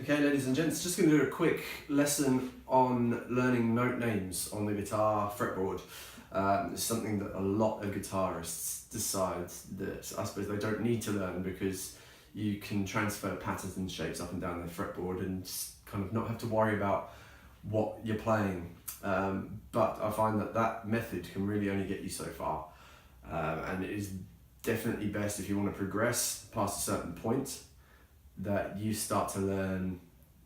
Okay, ladies and gents, just going to do a quick lesson on learning note names on the guitar fretboard. It's something that a lot of guitarists decide that I suppose they don't need to learn, because you can transfer patterns and shapes up and down the fretboard and just kind of not have to worry about what you're playing. But I find that that method can really only get you so far, and it is definitely best if you want to progress past a certain point that you start to learn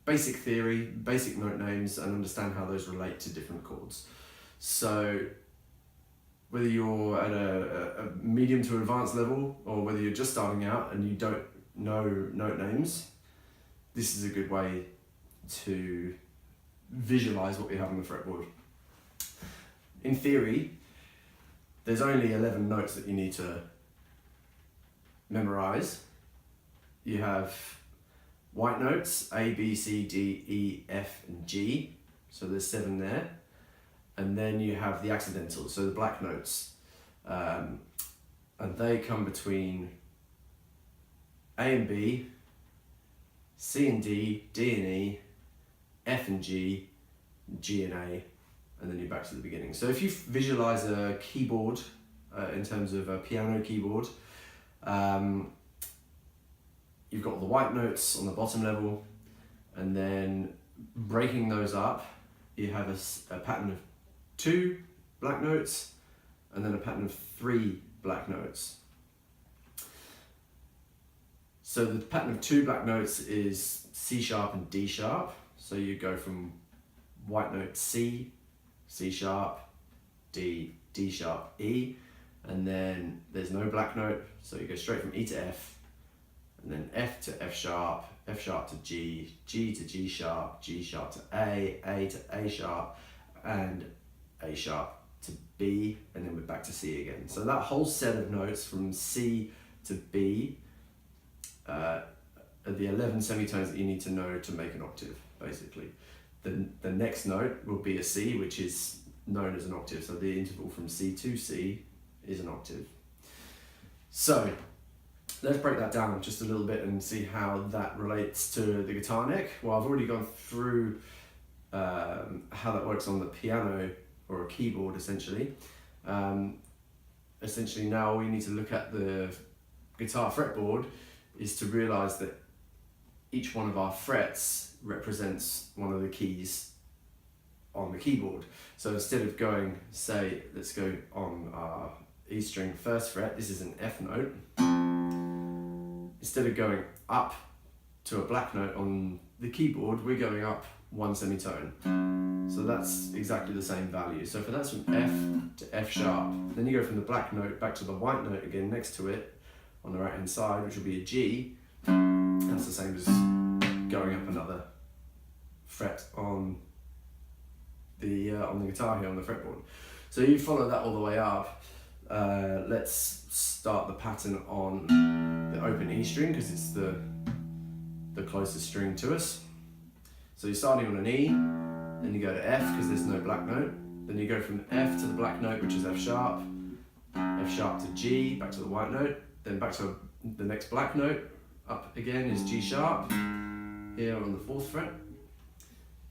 basic theory, basic note names, and understand how those relate to different chords. So whether you're at a medium to advanced level, or whether you're just starting out and you don't know note names, this is a good way to visualize what you have on the fretboard. In theory, there's only 11 notes that you need to memorize. You have white notes, A, B, C, D, E, F, and G. So there's 7 there. And then you have the accidentals, so the black notes. And they come between A and B, C and D, D and E, F and G, G and A, and then you're back to the beginning. So if you visualize a keyboard in terms of a piano keyboard, you've got the white notes on the bottom level, and then breaking those up, you have a pattern of 2 black notes, and then a pattern of 3 black notes. So the pattern of 2 black notes is C sharp and D sharp. So you go from white note C, C sharp, D, D sharp, E, and then there's no black note, so you go straight from E to F, and then F to F sharp to G, G to G sharp to A to A sharp, and A sharp to B, and then we're back to C again. So that whole set of notes from C to B are the 11 semitones that you need to know to make an octave, basically. The next note will be a C, which is known as an octave. So the interval from C to C is an octave. So let's break that down just a little bit and see how that relates to the guitar neck. Well, I've already gone through how that works on the piano or a keyboard, essentially. Essentially now we need to look at the guitar fretboard is to realize that each one of our frets represents one of the keys on the keyboard. So instead of going, say, let's go on our E string first fret, this is an F note. Instead of going up to a black note on the keyboard, we're going up 1 semitone. So that's exactly the same value. So for that's from F to F sharp. Then you go from the black note back to the white note again next to it on the right hand side, which will be a G. That's the same as going up another fret on the guitar here on the fretboard. So you follow that all the way up. Let's start the pattern on the open E string, because it's the closest string to us. So you're starting on an E, then you go to F because there's no black note, then you go from F to the black note, which is F sharp to G, back to the white note, then back to the next black note, up again is G sharp, here on the 4th fret,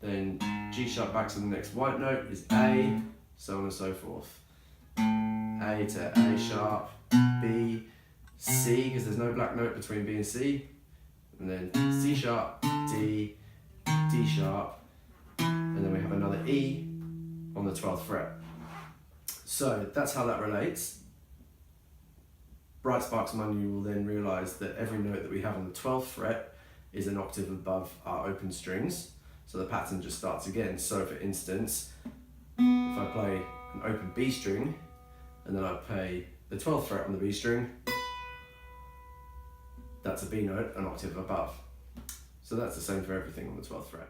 then G sharp back to the next white note is A, so on and so forth. A to A sharp, B, C, because there's no black note between B and C, and then C sharp, D, D sharp, and then we have another E on the 12th fret. So that's how that relates. Bright Sparks Money will then realise that every note that we have on the 12th fret is an octave above our open strings, so the pattern just starts again. So for instance, if I play an open B string, and then I play the 12th fret on the B string, that's a B note, an octave above. So that's the same for everything on the 12th fret.